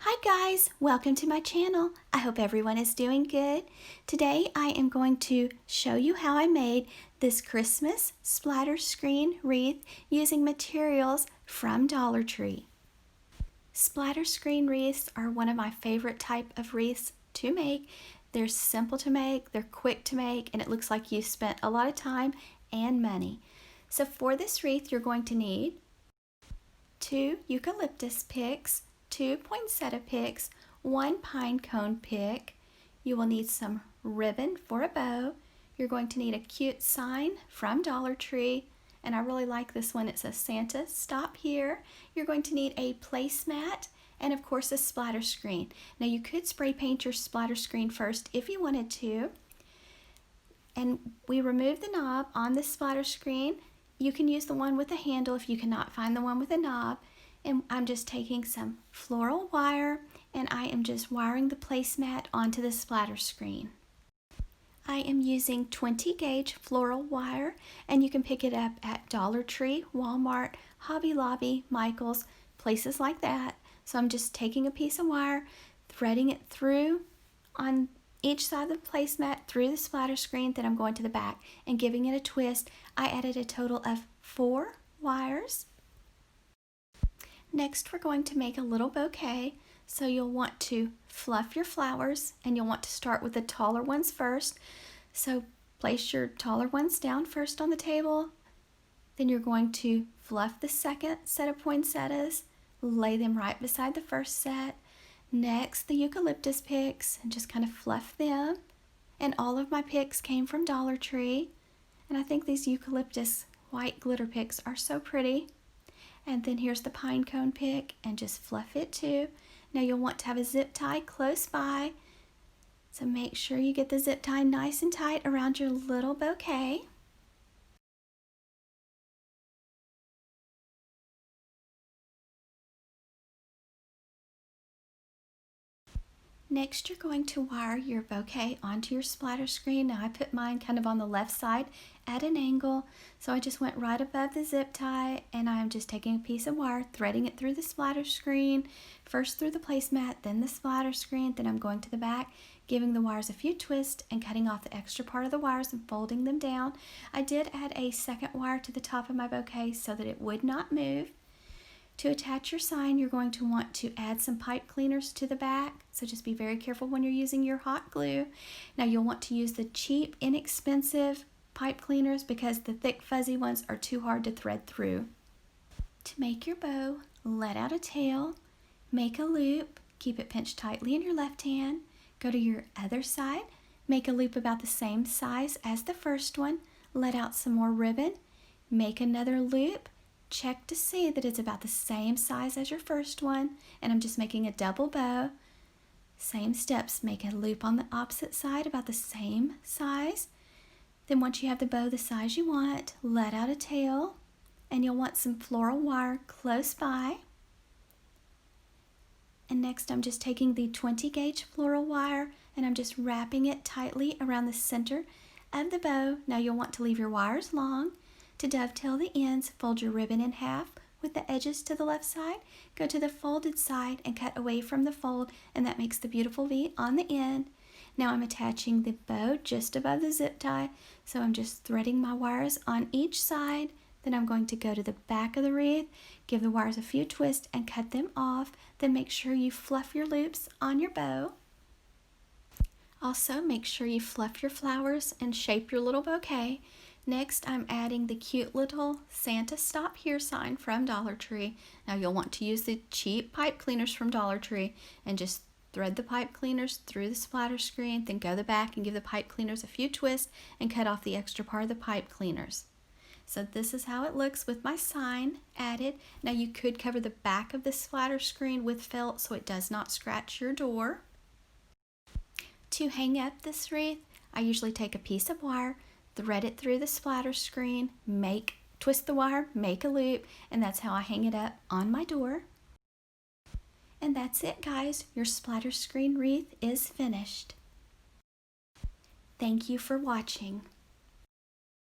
Hi guys, welcome to my channel. I hope everyone is doing good. Today I am going to show you how I made this Christmas splatter screen wreath using materials from Dollar Tree. Splatter screen wreaths are one of my favorite type of wreaths to make. They're simple to make, they're quick to make, and it looks like you spent a lot of time and money. So for this wreath you're going to need 2 eucalyptus picks, 2 poinsettia picks, 1 pine cone pick. You will need some ribbon for a bow. You're going to need a cute sign from Dollar Tree, and I really like this one. It says Santa, stop here. You're going to need a placemat and of course a splatter screen. Now you could spray paint your splatter screen first if you wanted to. And we removed the knob on the splatter screen. You can use the one with the handle if you cannot find the one with a knob. And I'm just taking some floral wire and I am just wiring the placemat onto the splatter screen. I am using 20 gauge floral wire, and you can pick it up at Dollar Tree, Walmart, Hobby Lobby, Michael's, places like that. So I'm just taking a piece of wire, threading it through on each side of the placemat through the splatter screen, then I'm going to the back and giving it a twist. I added a total of 4 wires. Next, we're going to make a little bouquet. So you'll want to fluff your flowers, and you'll want to start with the taller ones first. So place your taller ones down first on the table. Then you're going to fluff the second set of poinsettias, lay them right beside the first set. Next, the eucalyptus picks, and just kind of fluff them. And all of my picks came from Dollar Tree. And I think these eucalyptus white glitter picks are so pretty. And then here's the pine cone pick, and just fluff it too. Now you'll want to have a zip tie close by, so make sure you get the zip tie nice and tight around your little bouquet. Next, you're going to wire your bouquet onto your splatter screen. Now I put mine kind of on the left side at an angle, so I just went right above the zip tie, and I'm just taking a piece of wire, threading it through the splatter screen, first through the placemat, then the splatter screen, then I'm going to the back, giving the wires a few twists and cutting off the extra part of the wires and folding them down. I did add a second wire to the top of my bouquet so that it would not move. To attach your sign, you're going to want to add some pipe cleaners to the back, so just be very careful when you're using your hot glue. Now you'll want to use the cheap, inexpensive pipe cleaners because the thick, fuzzy ones are too hard to thread through. To make your bow, let out a tail, make a loop, keep it pinched tightly in your left hand, go to your other side, make a loop about the same size as the first one, let out some more ribbon, make another loop, check to see that it's about the same size as your first one, and I'm just making a double bow. Same steps, make a loop on the opposite side about the same size. Then once you have the bow the size you want, let out a tail, and you'll want some floral wire close by. And next I'm just taking the 20 gauge floral wire and I'm just wrapping it tightly around the center of the bow. Now you'll want to leave your wires long. To dovetail the ends, fold your ribbon in half with the edges to the left side, go to the folded side and cut away from the fold, and that makes the beautiful V on the end. Now I'm attaching the bow just above the zip tie, so I'm just threading my wires on each side. Then I'm going to go to the back of the wreath, give the wires a few twists and cut them off. Then make sure you fluff your loops on your bow. Also make sure you fluff your flowers and shape your little bouquet. Next, I'm adding the cute little Santa Stop Here sign from Dollar Tree. Now you'll want to use the cheap pipe cleaners from Dollar Tree and just thread the pipe cleaners through the splatter screen, then go to the back and give the pipe cleaners a few twists and cut off the extra part of the pipe cleaners. So this is how it looks with my sign added. Now you could cover the back of the splatter screen with felt so it does not scratch your door. To hang up this wreath, I usually take a piece of wire, thread it through the splatter screen, twist the wire, make a loop, and that's how I hang it up on my door. And that's it, guys. Your splatter screen wreath is finished. Thank you for watching.